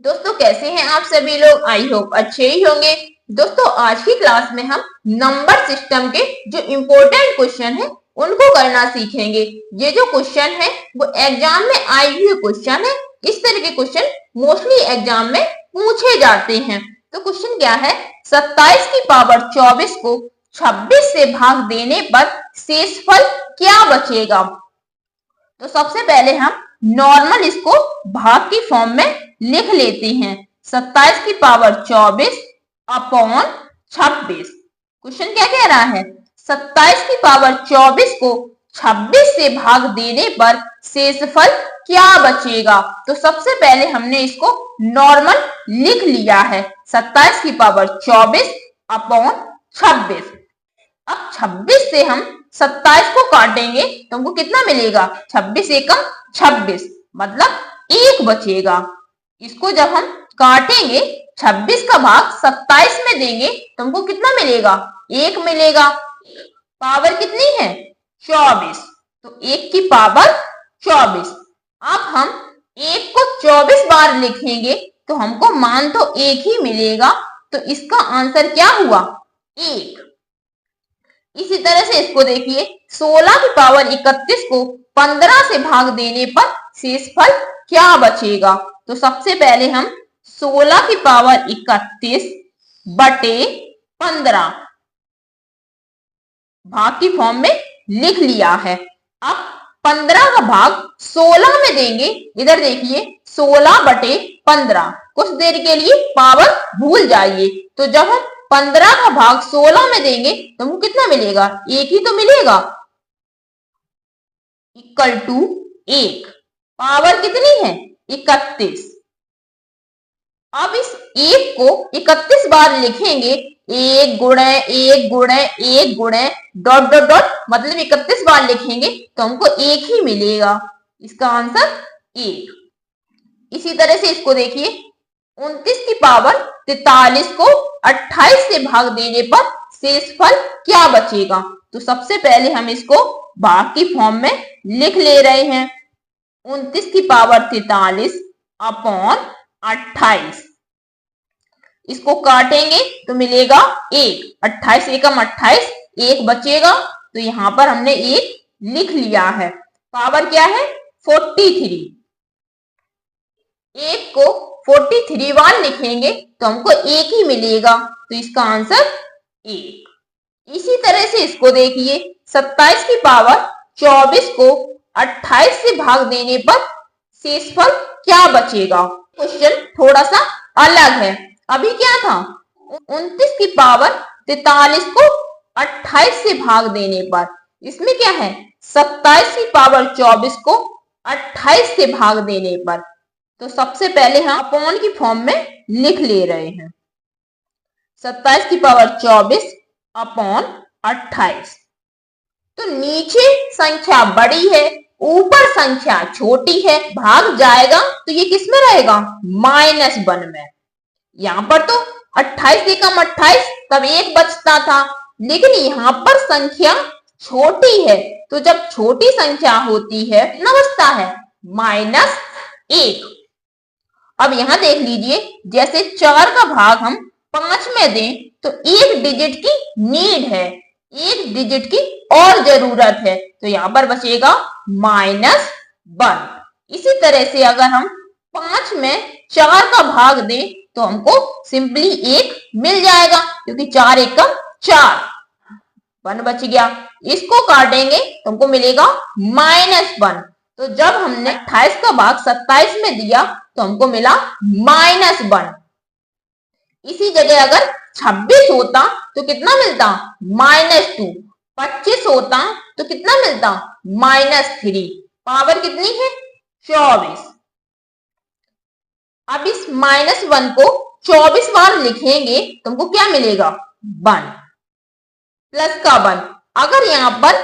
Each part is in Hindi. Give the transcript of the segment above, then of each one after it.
दोस्तों कैसे हैं आप सभी लोग। आई होप अच्छे ही होंगे। दोस्तों आज की क्लास में हम नंबर सिस्टम के जो इम्पोर्टेंट क्वेश्चन है उनको करना सीखेंगे। ये जो क्वेश्चन है वो एग्जाम में आई हुए क्वेश्चन है। इस तरह के क्वेश्चन मोस्टली एग्जाम में पूछे जाते हैं। तो क्वेश्चन क्या है, 27 की पावर 24 को 26 से भाग देने पर शेषफल क्या बचेगा। तो सबसे पहले हम नॉर्मल इसको भाग की फॉर्म में लिख लेते हैं। 27 की पावर 24 अपॉन 26। क्वेश्चन क्या कह रहा है, 27 की पावर 24 को 26 से भाग देने पर शेषफल क्या बचेगा। तो सबसे पहले हमने इसको नॉर्मल लिख लिया है, 27 की पावर 24 अपॉन 26। अब 26 से हम 27 को काटेंगे तो हमको कितना मिलेगा, 26 एकम 26, मतलब 1 बचेगा। इसको जब हम काटेंगे 26 का भाग 27 में देंगे तो हमको कितना मिलेगा, 1 मिलेगा। पावर कितनी है, 24, तो 1 की पावर 24। अब हम 1 को 24 बार लिखेंगे तो हमको मान तो 1 ही मिलेगा, तो इसका आंसर क्या हुआ, 1। इसी तरह से इसको देखिए, 16 की पावर 31 को 15 से भाग देने पर शेषफल क्या बचेगा। तो सबसे पहले हम 16 की पावर 31 बटे 15 भाग की फॉर्म में लिख लिया है। अब 15 का भाग 16 में देंगे, इधर देखिए 16 बटे 15, कुछ देर के लिए पावर भूल जाइए। तो जब हम 15 का भाग 16 में देंगे तो हमको कितना मिलेगा, 1 ही तो मिलेगा, इक्वल टू 1। पावर कितनी है, 31। अब इस 1 को 31 बार लिखेंगे, 1 गुणे 1 गुणे 1 गुणे डॉट डॉट डॉट, मतलब 31 बार लिखेंगे तो हमको 1 ही मिलेगा, इसका आंसर 1। इसी तरह से इसको देखिए, 29 की पावर 43 को 28 से भाग देने पर शेषफल क्या बचेगा। तो सबसे पहले हम इसको भाग की फॉर्म में लिख ले रहे हैं, 29 की पावर 43 अपॉन 28। इसको काटेंगे तो मिलेगा 1, 28 एकम 28, 1 बचेगा। तो यहां पर हमने 1 लिख लिया है। पावर क्या है, 43। 1 को 43 बार लिखेंगे तो हमको 1 ही मिलेगा, तो इसका आंसर 1। इसी तरह से इसको देखिए, 27 की पावर 24 को 28 से भाग देने पर शेषफल क्या बचेगा। क्वेश्चन थोड़ा सा अलग है। अभी क्या था, 29 की पावर 43 को 28 से भाग देने पर, इसमें क्या है, 27 की पावर 24 को 28 से भाग देने पर। तो सबसे पहले हम अपॉन की फॉर्म में लिख ले रहे हैं, 27 की पावर 24 अपॉन 28। तो नीचे संख्या बड़ी है, ऊपर संख्या छोटी है, भाग जाएगा तो ये किस में रहेगा, -1 में। यहां पर तो 28 एकम 28, तब 1 बचता था, लेकिन यहां पर संख्या छोटी है, तो जब छोटी संख्या होती है कितना बचता है, -1। अब यहां देख लीजिए, जैसे 4 का भाग हम 5 में दें तो 1 डिजिट की नीड है, 1 डिजिट की और जरूरत है, तो यहां पर बचेगा -1। इसी तरह से अगर हम 5 में 4 का भाग दें तो हमको सिंपली 1 मिल जाएगा, क्योंकि 4 एकम 4, 1 बच गया। इसको काटेंगे तो हमको मिलेगा -1। तो जब हमने 28 का भाग 27 में दिया तो हमको मिला -1। इसी जगह अगर 26 होता तो कितना मिलता, -2। 25 होता तो कितना मिलता, -3। पावर कितनी है, 24। अब इस -1 को 24 बार लिखेंगे तो हमको क्या मिलेगा, 1 प्लस का 1। अगर यहाँ पर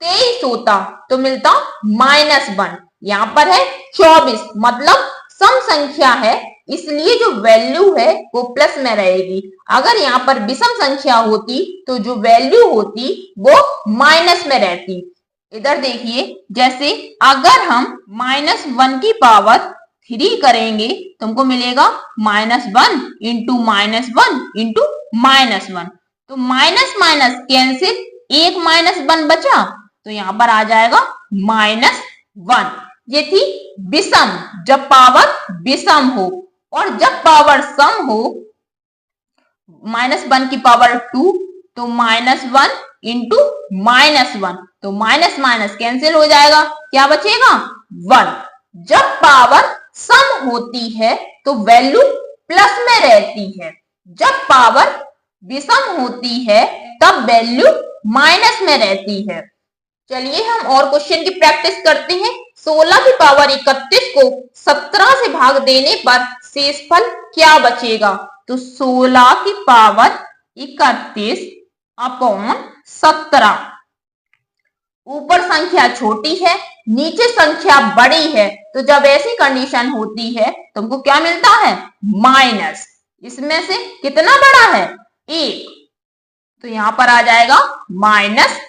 23 होता तो मिलता -1, यहाँ पर है 24, मतलब सम संख्या है, इसलिए जो वैल्यू है वो प्लस में रहेगी। अगर यहाँ पर विषम संख्या होती तो जो वैल्यू होती वो माइनस में रहती। इधर देखिए, जैसे अगर हम -1 की पावर 3 करेंगे तो हमको मिलेगा -1 इंटू -1 इंटू -1। तो माइनस माइनस कैंसिल, एक -1 बचा तो यहाँ पर आ जाएगा -1। ये थी विषम, जब पावर विषम हो। और जब पावर सम हो, -1 की पावर 2 तो -1 इंटू -1, तो माइनस माइनस कैंसिल हो जाएगा, क्या बचेगा 1। जब पावर सम होती है तो वैल्यू प्लस में रहती है, जब पावर विषम होती है तब वैल्यू माइनस में रहती है। चलिए हम और क्वेश्चन की प्रैक्टिस करते हैं। 16 की पावर 31 को 17 से भाग देने पर शेषफल क्या बचेगा? तो 16 की पावर 31 अपॉन 17, ऊपर संख्या छोटी है नीचे संख्या बड़ी है, तो जब ऐसी कंडीशन होती है तो हमको क्या मिलता है? माइनस। इसमें से कितना बड़ा है? 1, तो यहां पर आ जाएगा -1।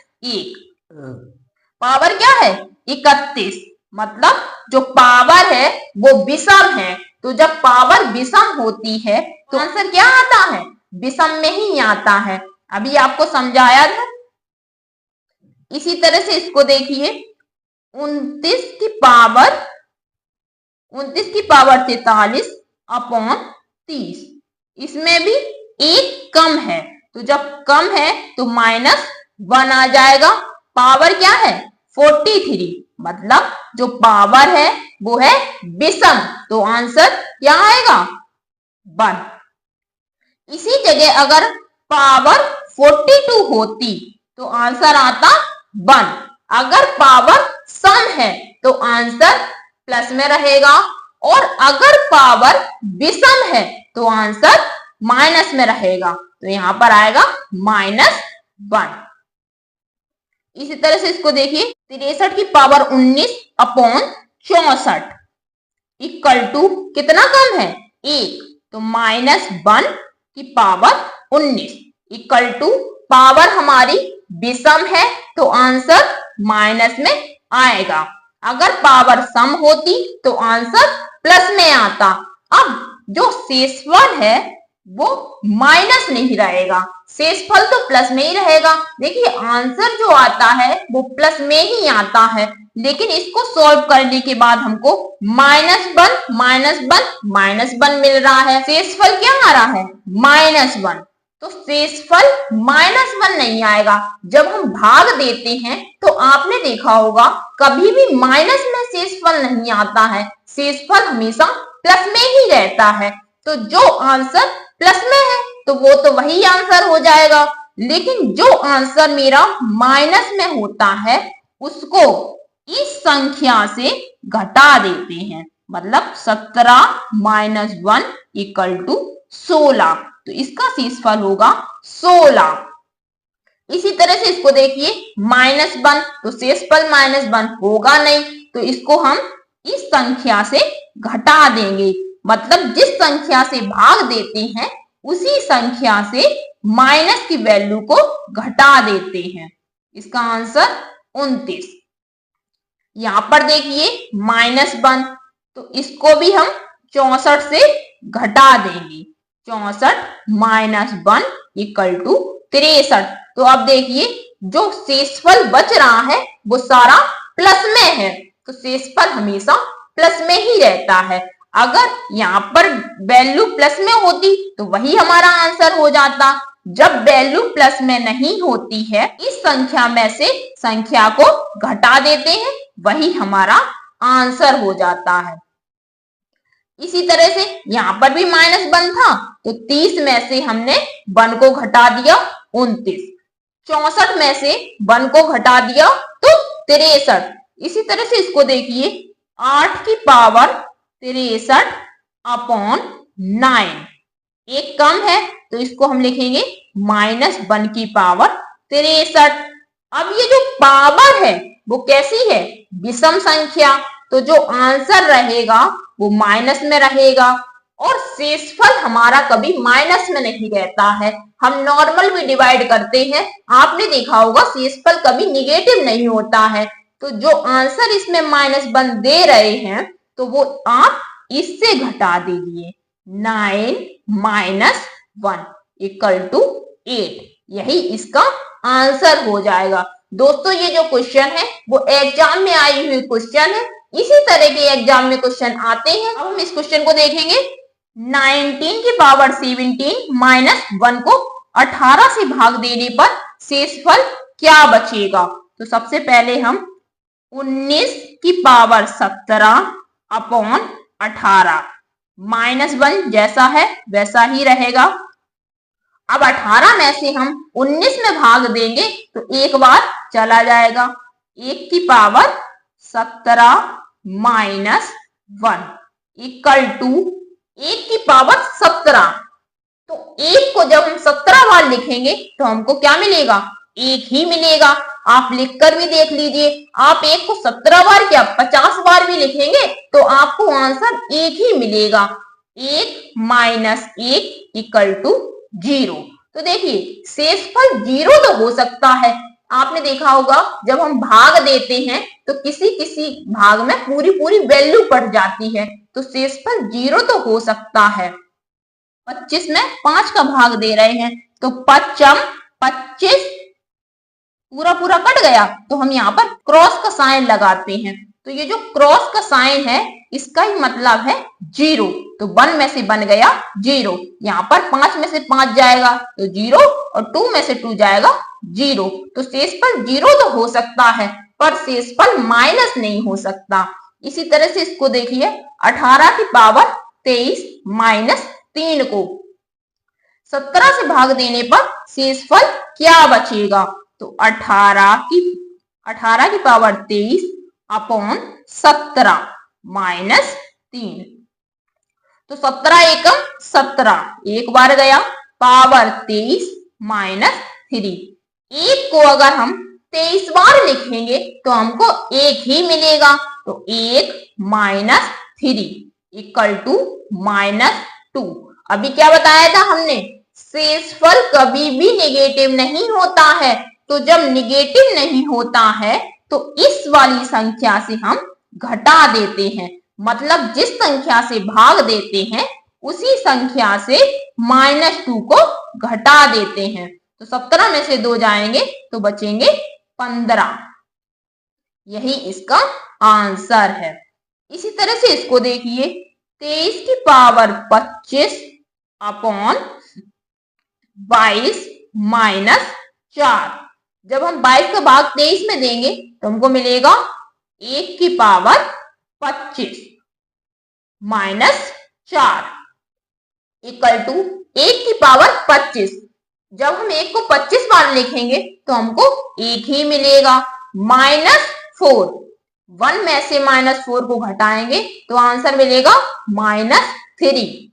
पावर क्या है? 31, मतलब जो पावर है वो विषम है, तो जब पावर विषम होती है तो आंसर क्या आता है? विषम में ही आता है। अभी आपको समझाया था। इसी तरह से इसको देखिए, 29 की पावर 43 अपॉन 30, इसमें भी एक कम है, तो जब कम है तो -1 आ जाएगा। पावर क्या है? 43, मतलब जो पावर है वो है विषम, तो आंसर क्या आएगा? 1। इसी जगह अगर पावर 42 होती तो आंसर आता 1। अगर पावर सम है तो आंसर प्लस में रहेगा, और अगर पावर विषम है तो आंसर माइनस में रहेगा, तो यहां पर आएगा -1। इसी तरह से इसको देखिए, 63 की पावर 19 अपॉन 64 इक्वल टू कितना कम है? 1, तो -1 की पावर 19 इक्वल टू, पावर हमारी विषम है तो आंसर माइनस में आएगा। अगर पावर सम होती तो आंसर प्लस में आता। अब जो शेषफल है वो माइनस नहीं रहेगा, शेषफल तो प्लस में ही रहेगा। देखिए आंसर जो आता है वो प्लस में ही आता है, लेकिन इसको सॉल्व करने के बाद हमको -1 मिल रहा है। शेषफल क्या आ रहा है? -1, तो शेषफल -1 नहीं आएगा। जब हम भाग देते हैं तो आपने देखा होगा कभी भी माइनस में शेषफल नहीं आता है, शेषफल हमेशा प्लस में ही रहता है। तो जो आंसर प्लस में है तो वो तो वही आंसर हो जाएगा, लेकिन जो आंसर मेरा माइनस में होता है उसको इस संख्या से घटा देते हैं, मतलब 17 - 1 इक्वल टू 16, तो इसका शेषफल होगा 16। इसी तरह से इसको देखिए, -1, तो शेषफल -1 होगा नहीं, तो इसको हम इस संख्या से घटा देंगे, मतलब जिस संख्या से भाग देते हैं उसी संख्या से माइनस की वैल्यू को घटा देते हैं। इसका आंसर 29। यहां पर देखिए -1, तो इसको भी हम 64 से घटा देंगे, 64 - 1 इक्वल टू 63। तो अब देखिए जो शेषफल बच रहा है वो सारा प्लस में है, तो शेषफल हमेशा प्लस में ही रहता है। अगर यहाँ पर वैल्यू प्लस में होती तो वही हमारा आंसर हो जाता। जब वैल्यू प्लस में नहीं होती है, इस संख्या में से संख्या को घटा देते हैं, वही हमारा आंसर हो जाता है। इसी तरह से यहाँ पर भी -1 था, तो 30 में से हमने 1 को घटा दिया 29, 64 में से 1 को घटा दिया तो 63। इसी तरह से इसको देखिए, 8 की पावर 63 अपॉन 9, एक कम है तो इसको हम लिखेंगे -1 की पावर 63। अब ये जो पावर है वो कैसी है? विषम संख्या, तो जो आंसर रहेगा वो माइनस में रहेगा, और शेषफल हमारा कभी माइनस में नहीं रहता है। हम नॉर्मल भी डिवाइड करते हैं, आपने देखा होगा शेषफल कभी निगेटिव नहीं होता है। तो जो आंसर इसमें -1 दे रहे हैं तो वो आप इससे घटा दीजिए। 9 माइनस 1 इक्वल टू 8। यही इसका आंसर हो जाएगा। दोस्तों ये जो क्वेश्चन है वो एग्जाम में आई हुई क्वेश्चन है। इसी तरह के एग्जाम में क्वेश्चन आते हैं। अब हम इस क्वेश्चन को देखेंगे। 19 की पावर 17 माइनस 1 को 18 से भाग देने पर शेषफल क्या बचेगा? तो सबसे पहले हम 19 की पावर 17 अपॉन 18 माइनस 1 जैसा है वैसा ही रहेगा। अब 18 में से हम 19 में भाग देंगे तो एक बार चला जाएगा। 1 की पावर 17 माइनस 1 इक्वल टू 1 की पावर 17। तो 1 को जब हम 17 बार लिखेंगे तो हमको क्या मिलेगा? 1 ही मिलेगा। आप लिखकर भी देख लीजिए। आप 1 को 17 बार क्या 50 बार भी लिखेंगे तो आपको आंसर 1 ही मिलेगा। 1 माइनस 1 इक्वल टू 0। तो देखिए शेषफल 0 तो हो सकता है। आपने देखा होगा जब हम भाग देते हैं तो किसी किसी भाग में पूरी पूरी वैल्यू पड़ जाती है। तो शेषफल 0 तो हो सकता है। 25 में 5 का भाग दे रहे हैं तो 25 पूरा पूरा कट गया तो हम यहाँ पर क्रॉस का साइन लगाते हैं। तो ये जो क्रॉस का साइन है इसका ही मतलब है 0। तो 1 में से बन गया 0। यहाँ पर 5 में से 5 जाएगा तो 0 और 2 में से 2 जाएगा 0। तो शेषफल 0 तो हो सकता है पर शेषफल माइनस नहीं हो सकता। इसी तरह से इसको देखिए 18 की पावर 23 माइनस 3 को 17 से भाग देने पर शेषफल क्या बचेगा? तो 18 की पावर 23 अपॉन 17 माइनस 3। तो 17 एकम 17 एक बार गया पावर 23 माइनस 3। 1 को अगर हम 23 बार लिखेंगे तो हमको 1 ही मिलेगा। तो 1 माइनस 3 इक्वल टू -2। अभी क्या बताया था हमने? शेषफल कभी भी नेगेटिव नहीं होता है। तो जब नेगेटिव नहीं होता है तो इस वाली संख्या से हम घटा देते हैं। मतलब जिस संख्या से भाग देते हैं उसी संख्या से -2 को घटा देते हैं। तो 17 में से 2 जाएंगे तो बचेंगे 15। यही इसका आंसर है। इसी तरह से इसको देखिए 23 की पावर 25 अपॉन 22 माइनस 4। जब हम 22 का भाग 23 में देंगे तो हमको मिलेगा 1 की पावर 25 माइनस 4 इक्वल टू 1 की पावर 25। जब हम 1 को 25 बार लिखेंगे तो हमको 1 ही मिलेगा। -4 1 में से -4 को घटाएंगे तो आंसर मिलेगा -3।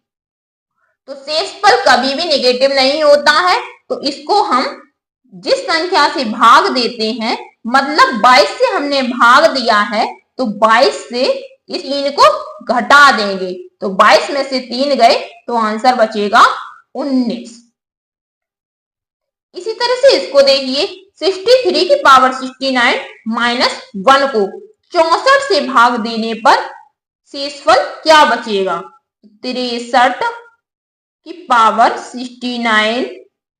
तो शेषफल कभी भी नेगेटिव नहीं होता है। तो इसको हम जिस संख्या से भाग देते हैं मतलब 22 से हमने भाग दिया है तो 22 से इस 3 को घटा देंगे। तो 22 में से 3 गए तो आंसर बचेगा 19। इसी तरह से इसको देखिए 63 की पावर 69 माइनस 1 को 64 से भाग देने पर शेषफल क्या बचेगा? 63 की पावर 69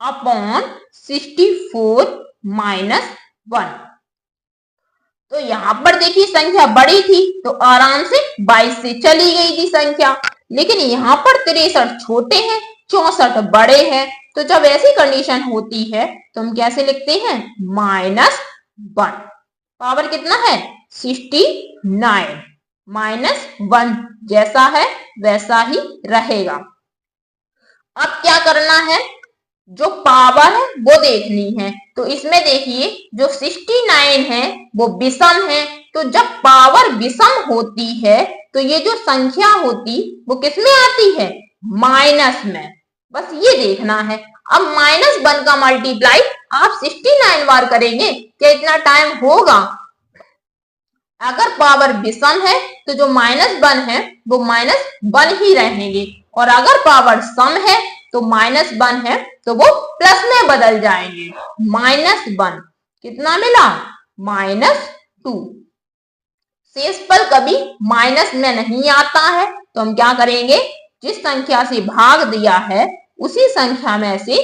अपॉन 64 माइनस 1। तो यहां पर देखिए संख्या बड़ी थी तो आराम से 22 से चली गई थी संख्या। लेकिन यहाँ पर 63 छोटे हैं 64 बड़े हैं। तो जब ऐसी कंडीशन होती है तो हम कैसे लिखते हैं? -1। पावर कितना है? 69 -1 जैसा है वैसा ही रहेगा। अब क्या करना है? जो पावर है वो देखनी है। तो इसमें देखिए जो 69 है वो विषम है। तो जब पावर विषम होती है तो ये जो संख्या होती वो किस में आती है? माइनस में। बस ये देखना है। अब -1 का मल्टीप्लाई आप 69 बार करेंगे क्या इतना टाइम होगा? अगर पावर विषम है तो जो -1 है वो -1 ही रहेंगे और अगर पावर सम है तो -1 है तो वो प्लस में बदल जाएंगे। -1 कितना मिला? -2। शेषफल कभी माइनस में नहीं आता है तो हम क्या करेंगे, जिस संख्या से भाग दिया है उसी संख्या में से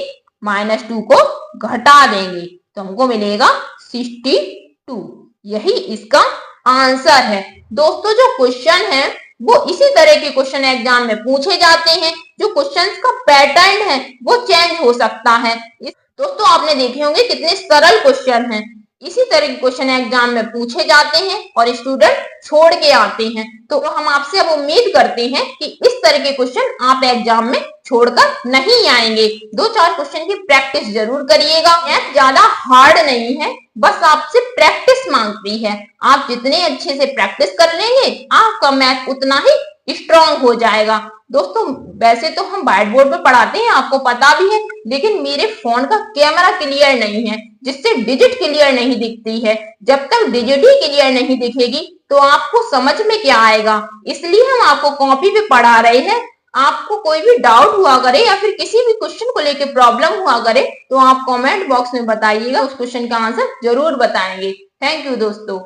-2 को घटा देंगे तो हमको मिलेगा 62। यही इसका आंसर है। दोस्तों जो क्वेश्चन है वो इसी तरह के क्वेश्चन एग्जाम में पूछे जाते हैं। जो क्वेश्चंस का पैटर्न है वो चेंज हो सकता है। दोस्तों आपने देखे होंगे कितने सरल क्वेश्चन हैं। इसी तरह के क्वेश्चन एग्जाम में पूछे जाते हैं और स्टूडेंट छोड़ के आते हैं। तो हम आपसे अब उम्मीद करते हैं कि इस तरह के क्वेश्चन आप एग्जाम में छोड़कर नहीं आएंगे। 2-4 क्वेश्चन की प्रैक्टिस जरूर करिएगा। मैथ ज्यादा हार्ड नहीं है, बस आपसे प्रैक्टिस मांगती है। आप जितने अच्छे से प्रैक्टिस कर लेंगे आपका मैथ उतना ही स्ट्रांग हो जाएगा। दोस्तों वैसे तो हम व्हाइट बोर्ड पर पढ़ाते हैं, आपको पता भी है, लेकिन मेरे फोन का कैमरा क्लियर नहीं है जिससे डिजिट क्लियर नहीं दिखती है। जब तक डिजिट ही क्लियर नहीं दिखेगी तो आपको समझ में क्या आएगा। इसलिए हम आपको कॉपी पे पढ़ा रहे हैं। आपको कोई भी डाउट हुआ करे या फिर किसी भी क्वेश्चन को लेकर प्रॉब्लम हुआ करे तो आप कमेंट बॉक्स में बताइएगा, उस क्वेश्चन का आंसर जरूर बताएंगे। थैंक यू दोस्तों।